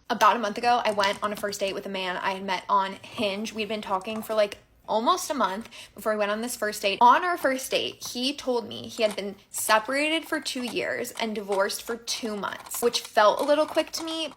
About a month ago, I went on a first date with a man I had met on Hinge. We'd been talking for like almost a month before we went on this first date. On our first date, he told me he had been separated for 2 years and divorced for 2 months, which felt a little quick to me.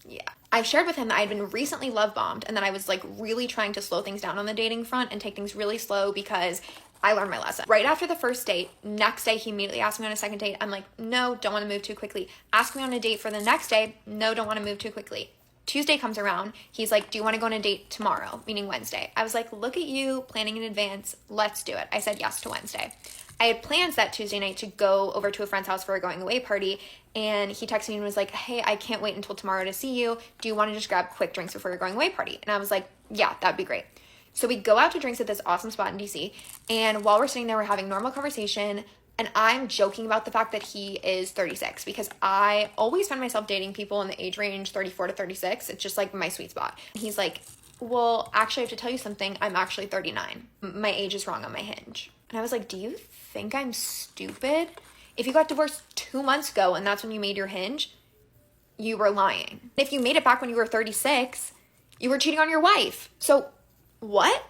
Yeah. I shared with him that I had been recently love bombed and that I was like really trying to slow things down on the dating front and take things really slow because I learned my lesson. Right after the first date, next day, he immediately asked me on a second date. I'm like, no, don't want to move too quickly. Ask me on a date for the next day. No, don't want to move too quickly. Tuesday comes around. He's like, do you want to go on a date tomorrow? Meaning Wednesday. I was like, look at you planning in advance. Let's do it. I said yes to Wednesday. I had plans that Tuesday night to go over to a friend's house for a going away party. And he texted me and was like, hey, I can't wait until tomorrow to see you. Do you want to just grab quick drinks before your going away party? And I was like, yeah, that'd be great. So we go out to drinks at this awesome spot in DC. And while we're sitting there, we're having normal conversation. And I'm joking about the fact that he is 36 because I always find myself dating people in the age range 34 to 36. It's just like my sweet spot. And he's like, well, actually, I have to tell you something. I'm actually 39. My age is wrong on my Hinge. And I was like, do you think I'm stupid? If you got divorced 2 months ago and that's when you made your Hinge, you were lying. If you made it back when you were 36, you were cheating on your wife. So what?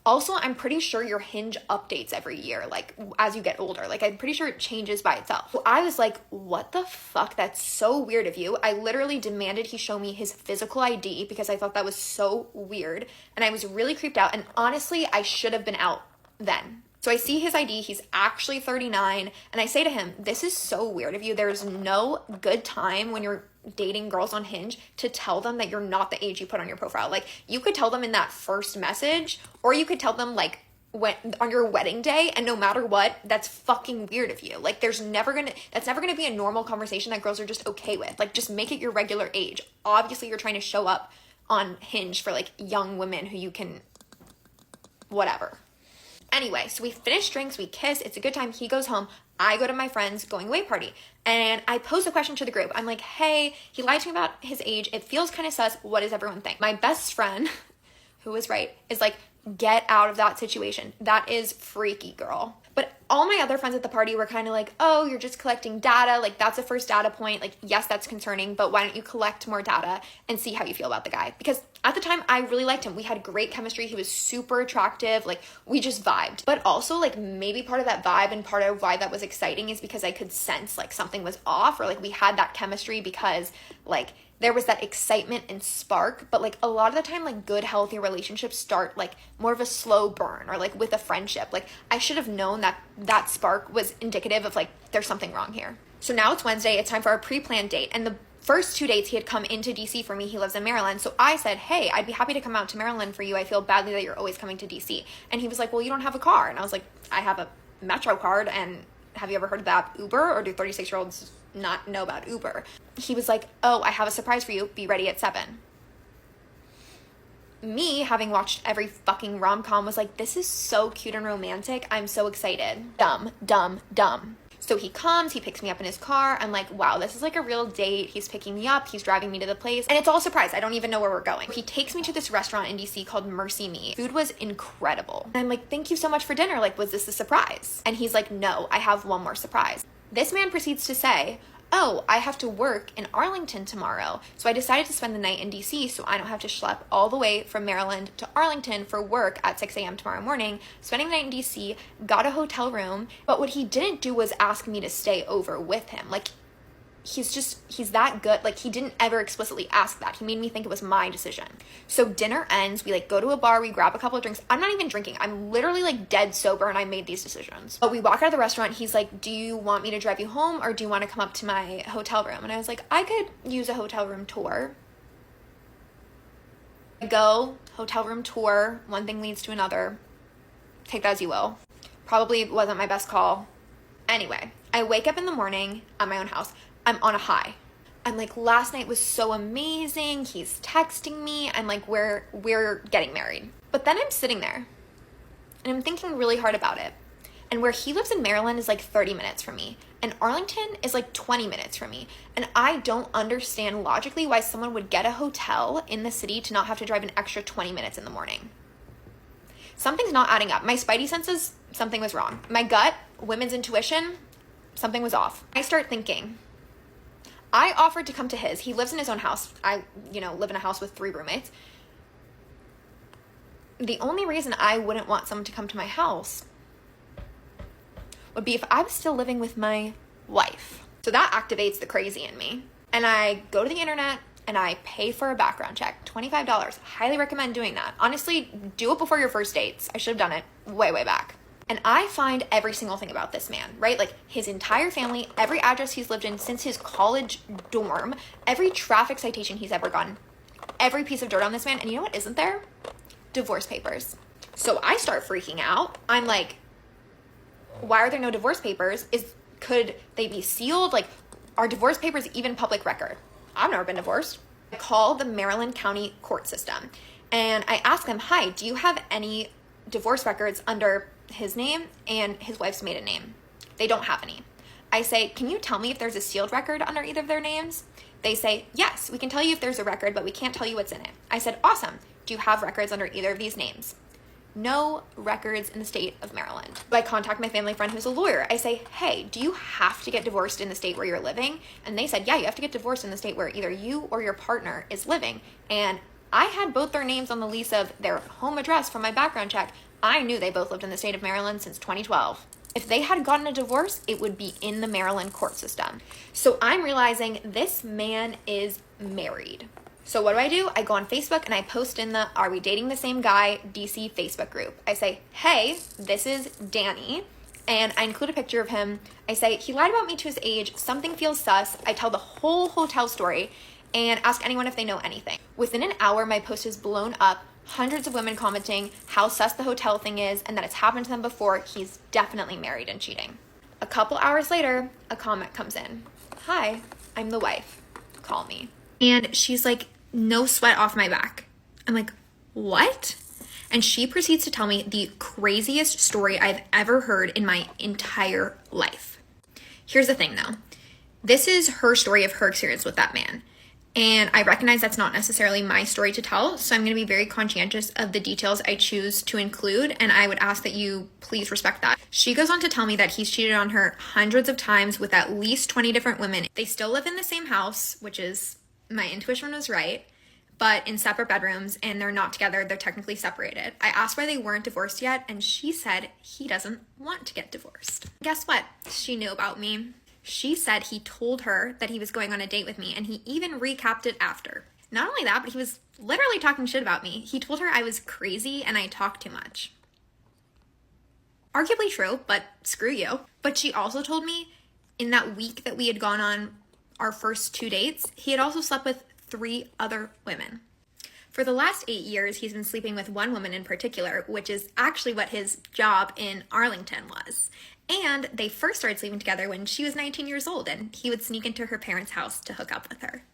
Also, I'm pretty sure your Hinge updates every year, like as you get older. Like I'm pretty sure it changes by itself. So I was like, what the fuck? That's so weird of you. I literally demanded he show me his physical ID because I thought that was so weird. And I was really creeped out. And honestly, I should have been out then. So I see his ID, he's actually 39, and I say to him, this is so weird of you. There's no good time when you're dating girls on Hinge to tell them that you're not the age you put on your profile. Like, you could tell them in that first message, or you could tell them, like, when on your wedding day, and no matter what, that's fucking weird of you. Like, that's never gonna be a normal conversation that girls are just okay with. Like, just make it your regular age. Obviously, you're trying to show up on Hinge for, like, young women who you can, whatever. Anyway, so we finish drinks, we kiss, it's a good time. He goes home, I go to my friend's going away party. And I pose a question to the group. I'm like, hey, he lied to me about his age. It feels kind of sus. What does everyone think? My best friend, who was right, is like, get out of that situation. That is freaky, girl. But all my other friends at the party were kind of like, oh, you're just collecting data. Like, that's a first data point. Like, yes, that's concerning, but why don't you collect more data and see how you feel about the guy? Because at the time, I really liked him. We had great chemistry. He was super attractive. Like, we just vibed. But also, like, maybe part of that vibe and part of why that was exciting is because I could sense, like, something was off, or, like, we had that chemistry because, like, there was that excitement and spark. But, like, a lot of the time, like, good, healthy relationships start, like, more of a slow burn, or, like, with a friendship. Like, I should have known that that spark was indicative of, like, there's something wrong here. So now it's Wednesday. It's time for our pre-planned date. And the first 2 dates he had come into DC for me. He lives in Maryland. So I said, hey, I'd be happy to come out to Maryland for you. I feel badly that you're always coming to DC. And he was like, well, you don't have a car. And I was like, I have a Metro card. And have you ever heard of that Uber? Or do 36-year-olds not know about Uber? He was like, oh, I have a surprise for you. Be ready at 7. Me, having watched every fucking rom-com, was like, this is so cute and romantic. I'm so excited. Dumb, dumb, dumb. So he comes, he picks me up in his car. I'm like, wow, this is like a real date. He's picking me up, he's driving me to the place, and it's all a surprise. I don't even know where we're going. He takes me to this restaurant in DC called Mercy Me. Food was incredible. And I'm like, thank you so much for dinner. Like, was this a surprise? And he's like, no, I have one more surprise. This man proceeds to say, oh, I have to work in Arlington tomorrow. So I decided to spend the night in DC so I don't have to schlep all the way from Maryland to Arlington for work at 6 a.m. tomorrow morning. Spending the night in DC, got a hotel room. But what he didn't do was ask me to stay over with him. Like, he's that good. Like, he didn't ever explicitly ask that. He made me think it was my decision. So dinner ends, we like go to a bar, we grab a couple of drinks. I'm not even drinking. I'm literally like dead sober and I made these decisions. But we walk out of the restaurant, he's like, do you want me to drive you home or do you want to come up to my hotel room? And I was like, I could use a hotel room tour. I go, hotel room tour, one thing leads to another. Take that as you will. Probably wasn't my best call. Anyway, I wake up in the morning at my own house. I'm on a high. I'm like, last night was so amazing. He's texting me. I'm like, we're getting married. But then I'm sitting there and I'm thinking really hard about it. And where he lives in Maryland is like 30 minutes from me. And Arlington is like 20 minutes from me. And I don't understand logically why someone would get a hotel in the city to not have to drive an extra 20 minutes in the morning. Something's not adding up. My spidey senses, something was wrong. My gut, women's intuition, something was off. I start thinking, I offered to come to his. He lives in his own house. I, live in a house with 3 roommates. The only reason I wouldn't want someone to come to my house would be if I was still living with my wife. So that activates the crazy in me. And I go to the internet and I pay for a background check, $25. Highly recommend doing that. Honestly, do it before your first dates. I should have done it way, way back. And I find every single thing about this man, right? Like his entire family, every address he's lived in since his college dorm, every traffic citation he's ever gotten, every piece of dirt on this man. And you know what isn't there? Divorce papers. So I start freaking out. I'm like, why are there no divorce papers? Could they be sealed? Like, are divorce papers even public record? I've never been divorced. I call the Maryland County court system and I ask them, hi, do you have any divorce records under his name and his wife's maiden name? They don't have any. I say, can you tell me if there's a sealed record under either of their names? They say, yes, we can tell you if there's a record, but we can't tell you what's in it. I said, awesome. Do you have records under either of these names? No records in the state of Maryland. I contact my family friend who's a lawyer. I say, hey, do you have to get divorced in the state where you're living? And they said, yeah, you have to get divorced in the state where either you or your partner is living. And I had both their names on the lease of their home address from my background check. I knew they both lived in the state of Maryland since 2012. If they had gotten a divorce, it would be in the Maryland court system. So I'm realizing this man is married. So what do? I go on Facebook and I post in the Are We Dating the Same Guy DC Facebook group. I say, hey, this is Danny. And I include a picture of him. I say, he lied about me to his age. Something feels sus. I tell the whole hotel story and ask anyone if they know anything. Within an hour, my post is blown up. Hundreds of women commenting how sus the hotel thing is and that it's happened to them before. He's definitely married and cheating. A couple hours later, a comment comes in. Hi, I'm the wife. Call me. And she's like, no sweat off my back. I'm like, what? And she proceeds to tell me the craziest story I've ever heard in my entire life. Here's the thing though. This is her story of her experience with that man. And I recognize that's not necessarily my story to tell, so I'm going to be very conscientious of the details I choose to include, and I would ask that you please respect that. She goes on to tell me that he's cheated on her hundreds of times with at least 20 different women. They still live in the same house, which is, my intuition was right, but in separate bedrooms, and they're not together, they're technically separated. I asked why they weren't divorced yet, and she said he doesn't want to get divorced. Guess what? She knew about me. She said he told her that he was going on a date with me, and he even recapped it after. Not only that, but he was literally talking shit about me. He told her I was crazy and I talked too much. Arguably true, but screw you. But she also told me in that week that we had gone on our first 2 dates, he had also slept with 3 other women. For the last 8 years, he's been sleeping with one woman in particular, which is actually what his job in Arlington was. And they first started sleeping together when she was 19 years old, and he would sneak into her parents' house to hook up with her.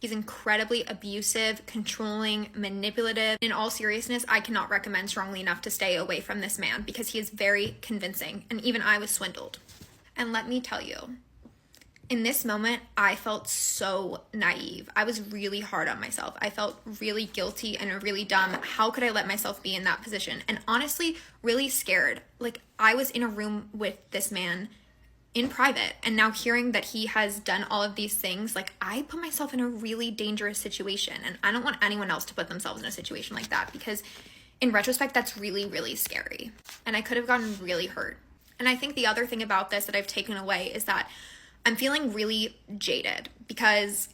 He's incredibly abusive, controlling, manipulative. In all seriousness, I cannot recommend strongly enough to stay away from this man because he is very convincing, and even I was swindled. And let me tell you, in this moment, I felt so naive. I was really hard on myself. I felt really guilty and really dumb. How could I let myself be in that position? And honestly, really scared. Like, I was in a room with this man in private, and now hearing that he has done all of these things, like, I put myself in a really dangerous situation, and I don't want anyone else to put themselves in a situation like that because in retrospect, that's really, really scary. And I could have gotten really hurt. And I think the other thing about this that I've taken away is that I'm feeling really jaded because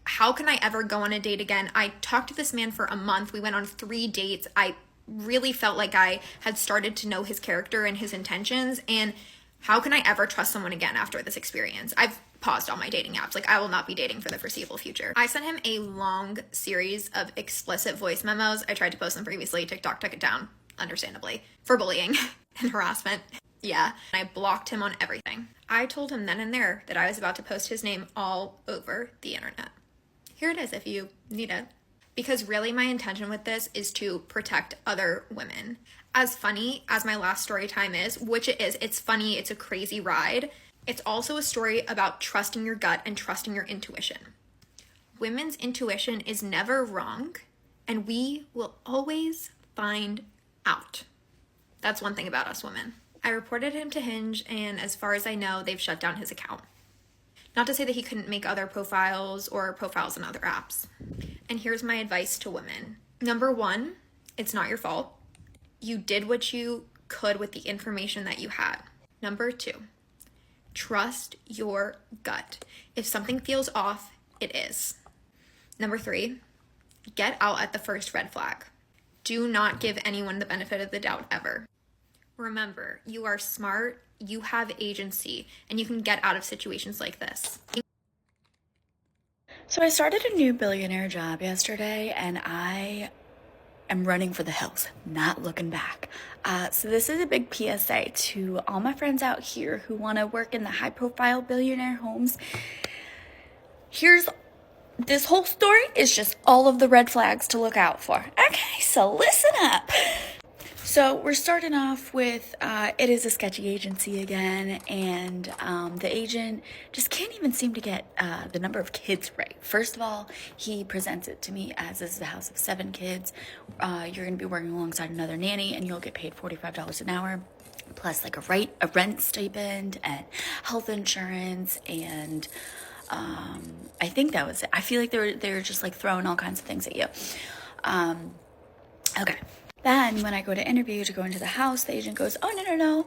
how can I ever go on a date again? I talked to this man for a month. We went on 3 dates. I really felt like I had started to know his character and his intentions. And how can I ever trust someone again after this experience? I've paused all my dating apps. Like, I will not be dating for the foreseeable future. I sent him a long series of explicit voice memos. I tried to post them previously. TikTok took it down, understandably, for bullying and harassment. Yeah, I blocked him on everything. I told him then and there that I was about to post his name all over the internet. Here it is if you need it. Because really my intention with this is to protect other women. As funny as my last story time is, which it is, it's funny, it's a crazy ride, it's also a story about trusting your gut and trusting your intuition. Women's intuition is never wrong, and we will always find out. That's one thing about us women. I reported him to Hinge, and as far as I know, they've shut down his account. Not to say that he couldn't make other profiles or profiles in other apps. And here's my advice to women. Number one, it's not your fault. You did what you could with the information that you had. Number two, trust your gut. If something feels off, it is. Number three, get out at the first red flag. Do not give anyone the benefit of the doubt ever. Remember, you are smart, you have agency, and you can get out of situations like this. So I started a new billionaire job yesterday, and I am running for the hills, not looking back. So this is a big PSA to all my friends out here who want to work in the high-profile billionaire homes. This whole story is just all of the red flags to look out for. Okay, so listen up. So we're starting off with, it is a sketchy agency again, and the agent just can't even seem to get the number of kids right. First of all, he presents it to me as this is a house of 7 kids. You're going to be working alongside another nanny, and you'll get paid $45 an hour, plus like a rent stipend and health insurance, and I think that was it. I feel like they were just like throwing all kinds of things at you. Okay. Then when I go to interview to go into the house, the agent goes, oh, no.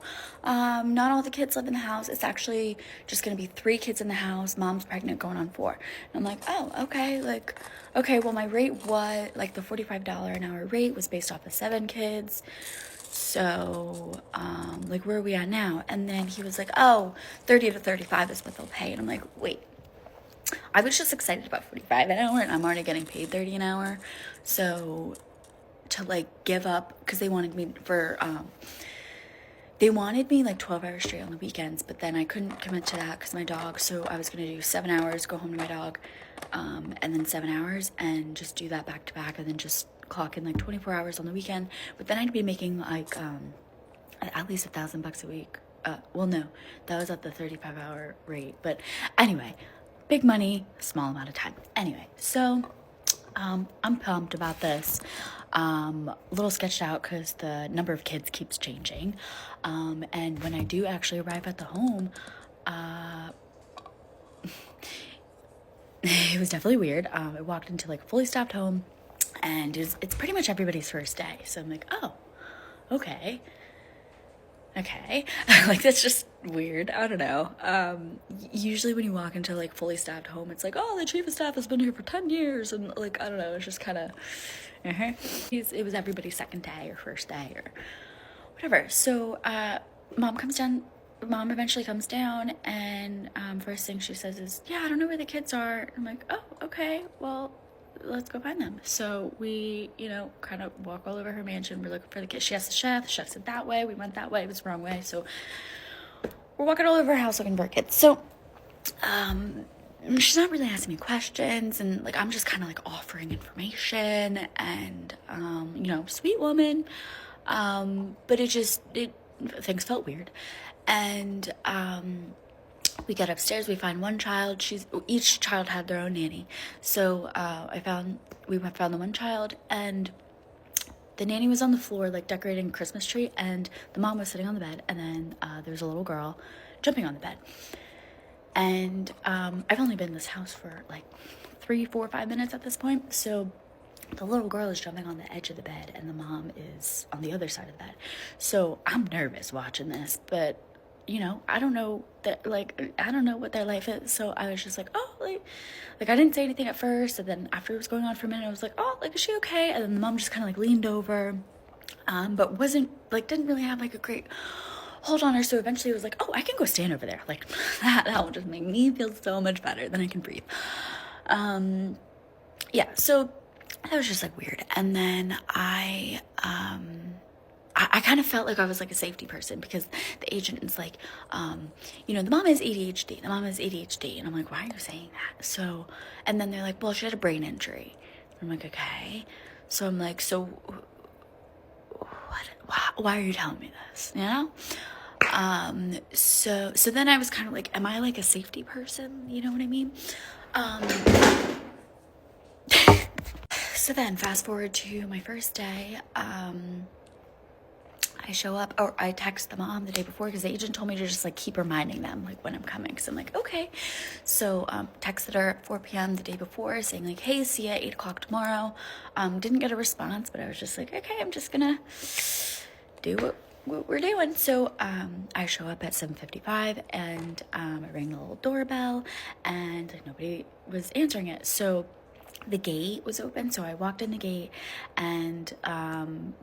Not all the kids live in the house. It's actually just going to be 3 kids in the house. Mom's pregnant, going on 4. And I'm like, oh, okay. Okay, well, my rate was, the $45 an hour rate was based off of 7 kids. So, where are we at now? And then he was like, oh, 30 to 35 is what they'll pay. And I'm like, wait. I was just excited about 45 an hour, and I'm already getting paid 30 an hour. So to give up, because they wanted me 12 hours straight on the weekends, but then I couldn't commit to that because my dog, so I was going to do 7 hours, go home to my dog, and then 7 hours, and just do that back to back, and then just clock in 24 hours on the weekend. But then I'd be making at least $1,000 a week. Well, no, that was at the 35-hour rate, but anyway, big money, small amount of time. Anyway, so I'm pumped about this. A little sketched out because the number of kids keeps changing. And when I do actually arrive at the home, it was definitely weird. I walked into a fully staffed home, and it's pretty much everybody's first day. So I'm like, oh, okay. That's just weird. I don't know. Usually when you walk into fully staffed home, it's oh, the chief of staff has been here for 10 years. And I don't know, it's just kind of, it was everybody's second day or first day or whatever. So, mom eventually comes down, and, first thing she says is, yeah, I don't know where the kids are. I'm like, oh, okay, well, let's go find them. So we, kind of walk all over her mansion. We're looking for the kids. She asked the chef said that way. We went that way. It was the wrong way. So we're walking all over her house looking for kids. So, she's not really asking me questions, and I'm just kind of offering information, and, sweet woman. But things felt weird. And, we get upstairs, we find one child. Each child had their own nanny. So we found the one child, and the nanny was on the floor decorating a Christmas tree, and the mom was sitting on the bed, and then there was a little girl jumping on the bed. And I've only been in this house for 3, 4, 5 minutes at this point. So the little girl is jumping on the edge of the bed, and the mom is on the other side of the bed. So I'm nervous watching this, but I don't know that, I don't know what their life is. So I was just I didn't say anything at first. And then after it was going on for a minute, I was oh, is she okay? And then the mom just kind of leaned over, but wasn't, didn't really have a great hold on her. So eventually it was oh, I can go stand over there. That will just make me feel so much better. Then I can breathe. Yeah, so that was just weird. And then I kind of felt I was a safety person, because the agent is the mom has ADHD. The mom has ADHD. And I'm why are you saying that? So, and then they're well, she had a brain injury. I'm okay. So I'm so what? Why are you telling me this? So then I was kind of am I a safety person? You know what I mean? So then fast forward to my first day. I show up, or I text the mom the day before because the agent told me to just like keep reminding them like when I'm coming. Because I'm like, okay. So texted her at 4 p.m. the day before saying like, hey, see you at 8 o'clock tomorrow. Didn't get a response, but I was just like, okay, I'm just gonna do what we're doing. So I show up at 7:55 and I rang the little doorbell and nobody was answering it. So the gate was open, so I walked in the gate and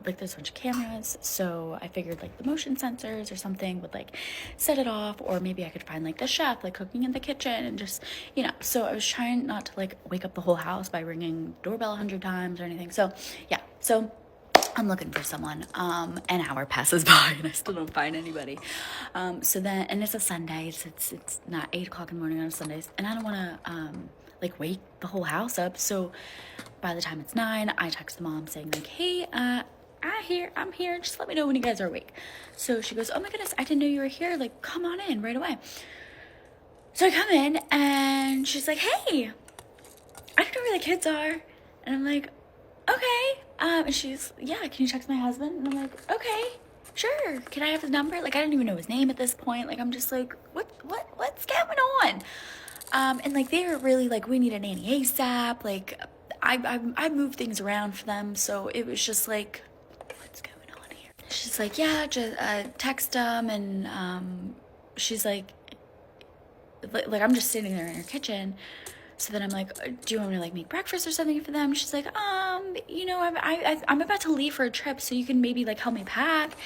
like there's a bunch of cameras, so I figured like the motion sensors or something would like set it off, or maybe I could find like the chef like cooking in the kitchen and just, you know. So I was trying not to like wake up the whole house by ringing doorbell 100 times or anything. So yeah, so I'm looking for someone. An hour passes by and I still don't find anybody. So then, and it's a Sunday, so it's not 8 o'clock in the morning on Sundays, and I don't want to like wake the whole house up. So by the time it's 9, I text the mom saying like, hey, I'm here. Just let me know when you guys are awake. So she goes, oh my goodness, I didn't know you were here. Like, come on in right away. So I come in and she's like, hey, I don't know where the kids are. And I'm like, okay. And she's, yeah, can you text my husband? And I'm like, okay, sure. Can I have his number? Like, I didn't even know his name at this point. Like, I'm just like, what's going on? And like, they were really like, we need a nanny ASAP. Like, I moved things around for them. So it was just like, what's going on here? She's like, yeah, just text them. And she's like, I'm just sitting there in her kitchen. So then I'm like, do you want me to like make breakfast or something for them? She's like, you know, I'm about to leave for a trip, so you can maybe like help me pack.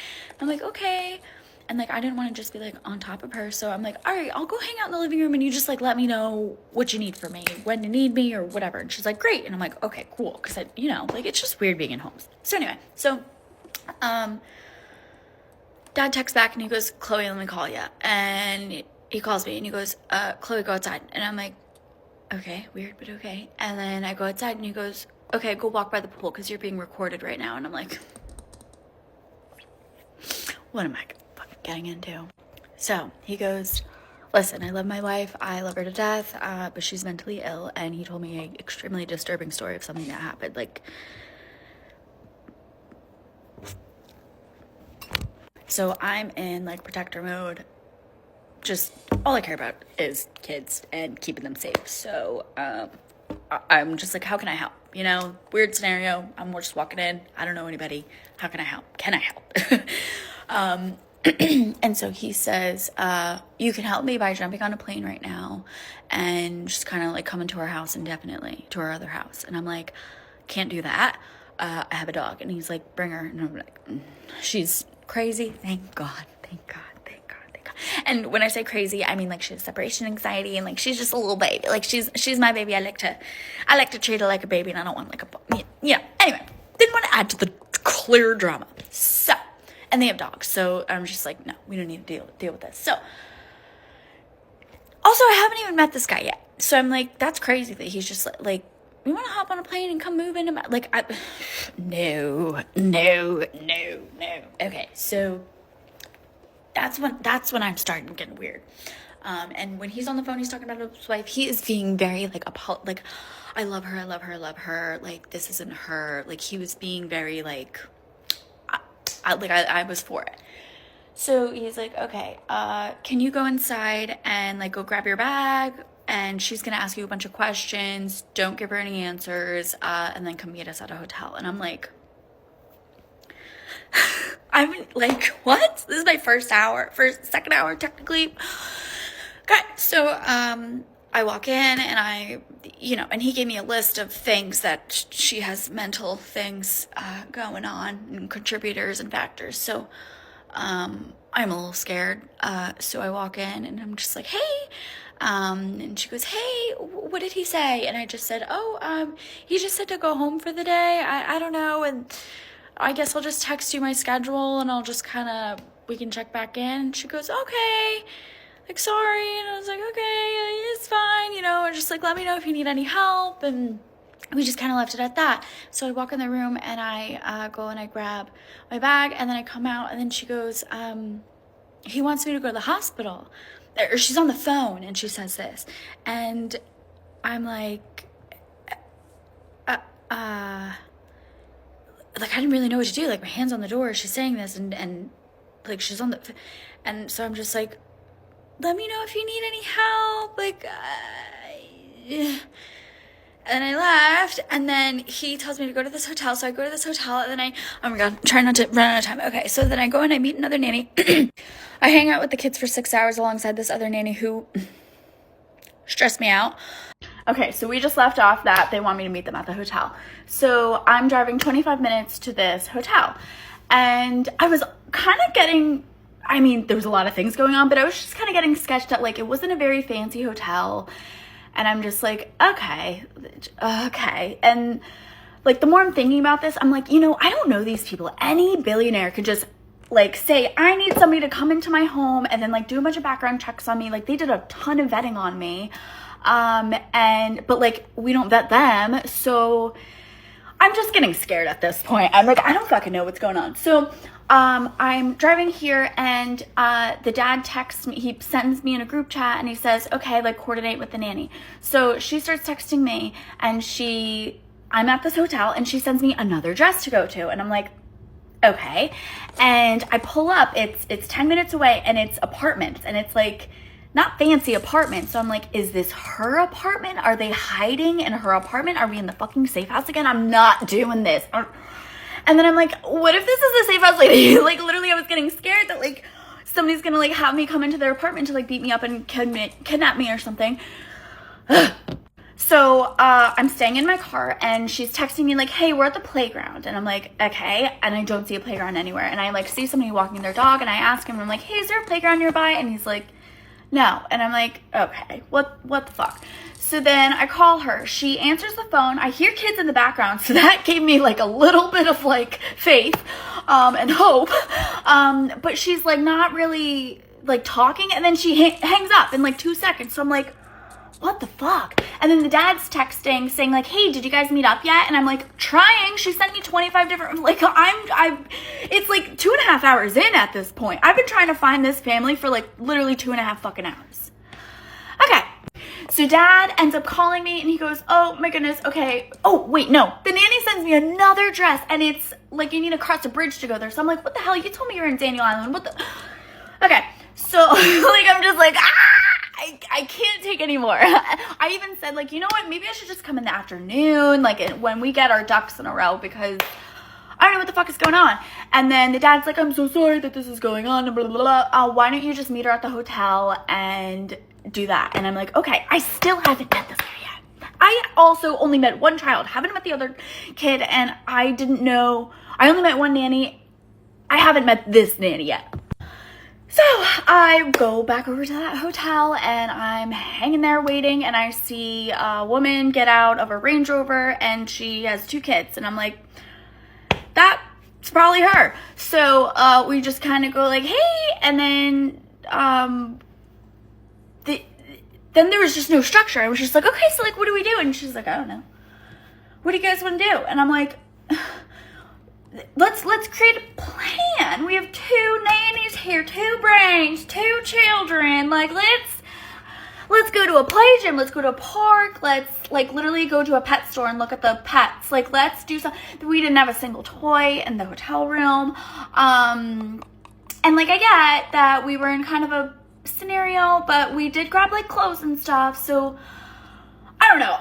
I'm like, okay. And like, I didn't want to just be like on top of her. So I'm like, all right, I'll go hang out in the living room and you just like let me know what you need from me, when you need me or whatever. And she's like, great. And I'm like, okay, cool. Cause I, you know, like it's just weird being in homes. So anyway, so, Dad texts back and he goes, Chloe, let me call you. And he calls me and he goes, Chloe, go outside. And I'm like, okay, weird, but okay. And then I go outside and he goes, okay, go walk by the pool because you're being recorded right now. And I'm like, what am I fucking getting into? So he goes, listen, I love my wife. I love her to death, but she's mentally ill. And he told me an extremely disturbing story of something that happened. Like, so I'm in like protector mode. Just all I care about is kids and keeping them safe. So I'm just like, how can I help? You know, weird scenario. I'm just walking in. I don't know anybody. How can I help? Can I help? And so he says, you can help me by jumping on a plane right now and just kind of like coming to our house indefinitely, to our other house. And I'm like, can't do that. I have a dog. And he's like, bring her. And I'm like, she's crazy. Thank God. Thank God. And when I say crazy, I mean like she has separation anxiety and like she's just a little baby. Like she's my baby. I like to treat her like a baby and I don't want like a, yeah. Anyway, didn't want to add to the clear drama. So, and they have dogs. So I'm just like, no, we don't need to deal with this. So also I haven't even met this guy yet. So I'm like, that's crazy that he's just like, you want to hop on a plane and come move into my, like, no. Okay. So that's when I'm starting getting weird. And when he's on the phone, he's talking about his wife. He is being very like like, I love her. Like this isn't her. Like he was being very like, I was for it. So he's like, okay, can you go inside and like go grab your bag? And she's gonna ask you a bunch of questions. Don't give her any answers. And then come meet us at a hotel. And I'm like, I'm like, what? This is my second hour technically. Okay, so I walk in and and he gave me a list of things that she has mental things going on and contributors and factors. So I'm a little scared. So I walk in and I'm just like, hey. And she goes, hey, what did he say? And I just said, he just said to go home for the day. I don't know. And I guess I'll just text you my schedule and I'll just we can check back in. And she goes, okay, like, sorry. And I was like, okay, it's fine, and just like, let me know if you need any help. And we just kind of left it at that. So I walk in the room and I go and I grab my bag and then I come out and then she goes, he wants me to go to the hospital. Or she's on the phone and she says this. And I'm like, like, I didn't really know what to do. Like, my hand's on the door. She's saying this, and like, she's on the, and so I'm just like, let me know if you need any help. Like, and I left, and then he tells me to go to this hotel. So I go to this hotel, and then oh my God, I'm trying not to run out of time. Okay, so then I go and I meet another nanny. I hang out with the kids for 6 hours alongside this other nanny who stressed me out. Okay, so we just left off that they want me to meet them at the hotel. So I'm driving 25 minutes to this hotel, and I was kind of getting, I mean, there was a lot of things going on, but I was just kind of getting sketched out. Like, it wasn't a very fancy hotel. And I'm just like, okay. And like, the more I'm thinking about this, I'm like, I don't know these people. Any billionaire could just like say, I need somebody to come into my home and then like do a bunch of background checks on me. Like, they did a ton of vetting on me. But like, we don't vet them. So I'm just getting scared at this point. I'm like, I don't fucking know what's going on. So I'm driving here, and the dad texts me. He sends me in a group chat, and he says, okay, like, coordinate with the nanny. So she starts texting me, and I'm at this hotel, and she sends me another address to go to, and I'm like, okay. And I pull up, it's 10 minutes away, and it's apartments, and it's like not fancy apartments. So I'm like, is this her apartment? Are they hiding in her apartment? Are we in the fucking safe house again? I'm not doing this. And then I'm like, what if this is a safe house lady? Like, literally, I was getting scared that, like, somebody's gonna, like, have me come into their apartment to, like, beat me up and kidnap me or something. So, I'm staying in my car, and she's texting me, like, hey, we're at the playground. And I'm like, okay. And I don't see a playground anywhere. And I, like, see somebody walking their dog, and I ask him, I'm like, hey, is there a playground nearby? And he's like, no. And I'm like, okay, what the fuck? So then I call her. She answers the phone. I hear kids in the background, so that gave me like a little bit of like faith and hope. But she's like not really like talking, and then she hangs up in like 2 seconds. So I'm like, what the fuck? And then the dad's texting saying like, hey, did you guys meet up yet? And I'm like, trying. She sent me 25 different, like, it's like 2.5 hours in at this point. I've been trying to find this family for like literally 2.5 fucking hours. Okay. So dad ends up calling me, and he goes, oh my goodness, okay. Oh, wait, no. The nanny sends me another address, and it's like, you need to cross a bridge to go there. So I'm like, what the hell? You told me you're in Daniel Island. What the? Okay. So like, I'm just like, I can't take anymore. I even said like, you know what? Maybe I should just come in the afternoon, like when we get our ducks in a row, because I don't know what the fuck is going on. And then the dad's like, I'm so sorry that this is going on. Blah, blah, blah. Why don't you just meet her at the hotel and do that? And I'm like, okay. I still haven't met this guy yet. I also only met one child, haven't met the other kid, and I didn't know. I only met one nanny. I haven't met this nanny yet. So I go back over to that hotel, and I'm hanging there waiting, and I see a woman get out of a Range Rover, and she has 2 kids, and I'm like, that's probably her. So we just kind of go like, hey, and then then there was just no structure. I was just like, okay, so like, what do we do? And she's like, I don't know. What do you guys want to do? And I'm like, let's create a plan. We have 2 nannies here, 2 brains, 2 children. Like, let's go to a play gym. Let's go to a park. Let's like literally go to a pet store and look at the pets. Like, let's do something. We didn't have a single toy in the hotel room. And like, I get that we were in kind of a scenario, but we did grab like clothes and stuff. So I don't know.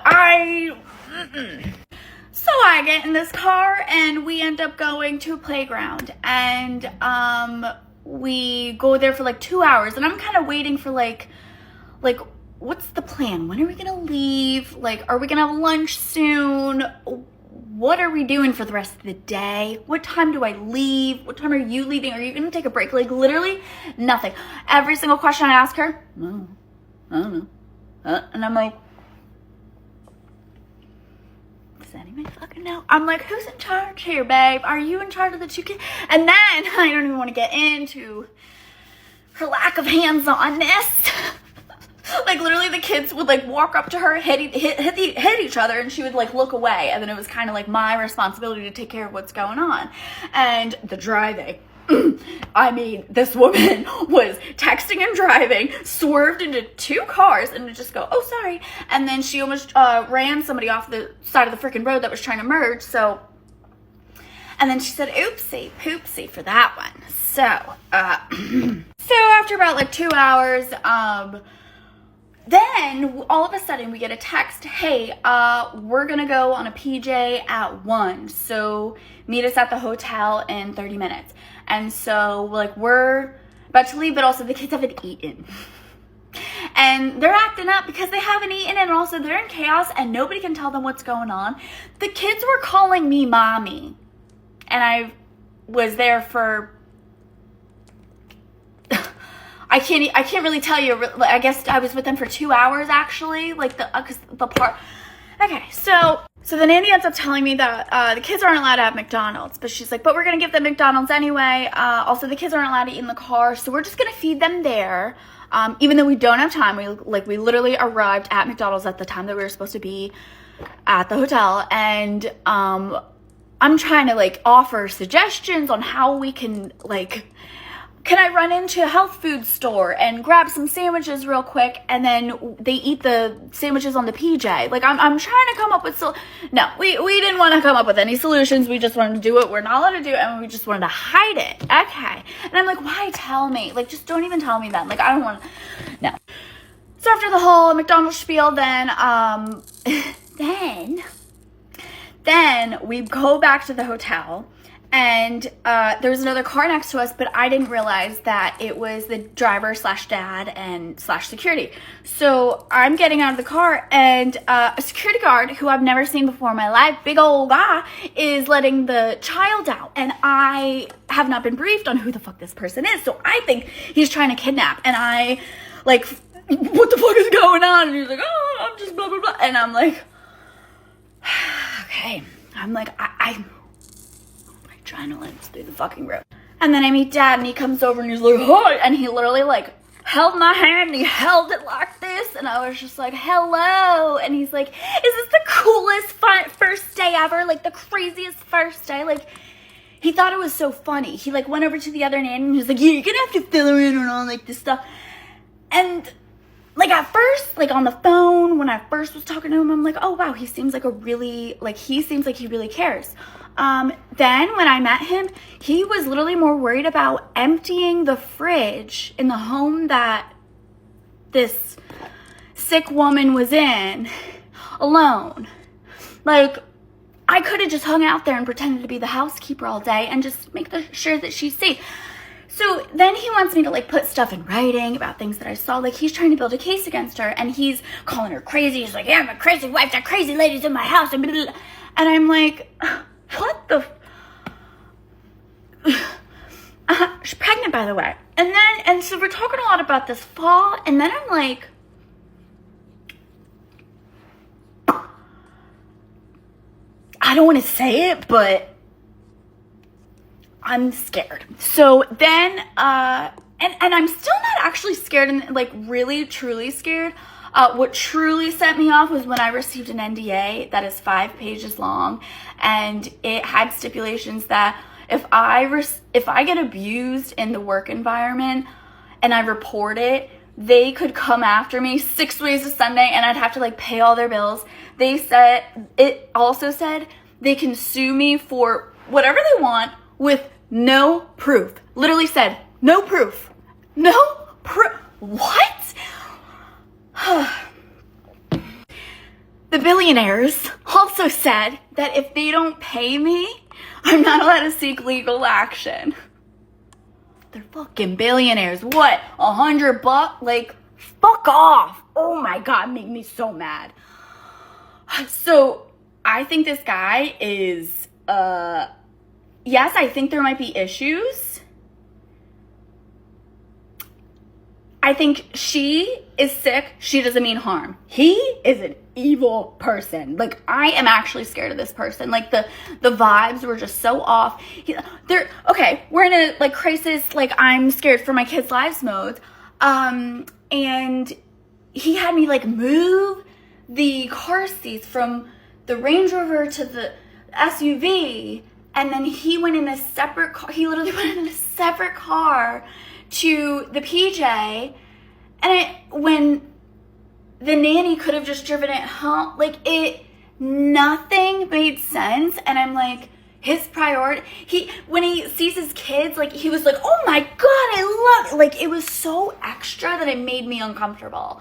So I get in this car, and we end up going to a playground, and we go there for like 2 hours, and I'm kind of waiting for like what's the plan? When are we gonna leave? Like, are we gonna have lunch soon? What are we doing for the rest of the day? What time do I leave? What time are you leaving? Are you gonna take a break? Like, literally nothing. Every single question I ask her, I don't know. And I'm like, does anybody fucking know? I'm like, who's in charge here, babe? Are you in charge of the 2 kids? And then I don't even want to get into her lack of hands-onness. Like, literally the kids would like walk up to her, hit each other, and she would like look away, and then it was kind of like my responsibility to take care of what's going on. And the driving, I mean, this woman was texting and driving, swerved into 2 cars, and would just go, oh, sorry. And then she almost ran somebody off the side of the freaking road that was trying to merge. So And then she said, oopsie, poopsie for that one. So, so after about like 2 hours, then all of a sudden we get a text, hey, we're gonna go on a PJ at 1, so meet us at the hotel in 30 minutes. And so like we're about to leave, but also the kids haven't eaten. And they're acting up because they haven't eaten, and also they're in chaos and nobody can tell them what's going on. The kids were calling me mommy, and I was there for I can't really tell you. I guess I was with them for 2 hours actually. Like the part. Okay, so the nanny ends up telling me that the kids aren't allowed to have McDonald's, but she's like, but we're gonna give them McDonald's anyway. Also, the kids aren't allowed to eat in the car, so we're just gonna feed them there. Even though we don't have time, we literally arrived at McDonald's at the time that we were supposed to be at the hotel, and I'm trying to like offer suggestions on how we can like. Can I run into a health food store and grab some sandwiches real quick, and then they eat the sandwiches on the PJ? Like, I'm trying to come up with... No, we didn't want to come up with any solutions. We just wanted to do what we're not allowed to do, and we just wanted to hide it. Okay. And I'm like, why tell me? Like, just don't even tell me that. Like, I don't want to... No. So after the whole McDonald's spiel, then we go back to the hotel. And there was another car next to us, but I didn't realize that it was the driver / dad and / security. So I'm getting out of the car, and a security guard who I've never seen before in my life, big old guy, is letting the child out. And I have not been briefed on who the fuck this person is. So I think he's trying to kidnap. And I, like, what the fuck is going on? And he's like, oh, I'm just blah, blah, blah. And I'm like, okay. I'm like, I'm trying to lens through the fucking road. And then I meet dad, and he comes over and he's like, hi, and he literally like held my hand and he held it like this, and I was just like, hello. And he's like, is this the coolest first day ever? Like the craziest first day? Like, he thought it was so funny. He like went over to the other nanny and he was like, yeah, you're gonna have to fill her in on all like this stuff. And like at first, like on the phone, when I first was talking to him, I'm like, oh wow, he seems like he really cares. Then when I met him, he was literally more worried about emptying the fridge in the home that this sick woman was in alone. Like, I could have just hung out there and pretended to be the housekeeper all day and just make sure that she's safe. So then he wants me to like put stuff in writing about things that I saw. Like, he's trying to build a case against her, and he's calling her crazy. He's like, yeah, I'm a crazy wife. That crazy lady's in my house. And I'm like, what the? She's pregnant, by the way. And so we're talking a lot about this fall, and then I'm like, I don't want to say it, but I'm scared. So then, and I'm still not actually scared, and like really, truly scared. What truly set me off was when I received an NDA that is 5 pages long, and it had stipulations that if I get abused in the work environment and I report it, they could come after me 6 ways a Sunday, and I'd have to like pay all their bills. It also said they can sue me for whatever they want with no proof. Literally said, no proof. No proof. What? The billionaires also said that if they don't pay me, I'm not allowed to seek legal action. They're fucking billionaires. What? $100? Like, fuck off. Oh my God, make me so mad. So I think this guy is, yes, I think there might be issues. I think she is sick. She doesn't mean harm. He is an evil person. Like, I am actually scared of this person. Like, the vibes were just so off. We're in a, like, crisis, like, I'm scared for my kids' lives mode. And he had me, like, move the car seats from the Range Rover to the SUV. And then he went in a separate car. He literally went in a separate car to the PJ, and when the nanny could have just driven it home, like, nothing made sense. And I'm like, his priority, when he sees his kids, like, he was like, oh my God, I love it. Like, it was so extra that it made me uncomfortable.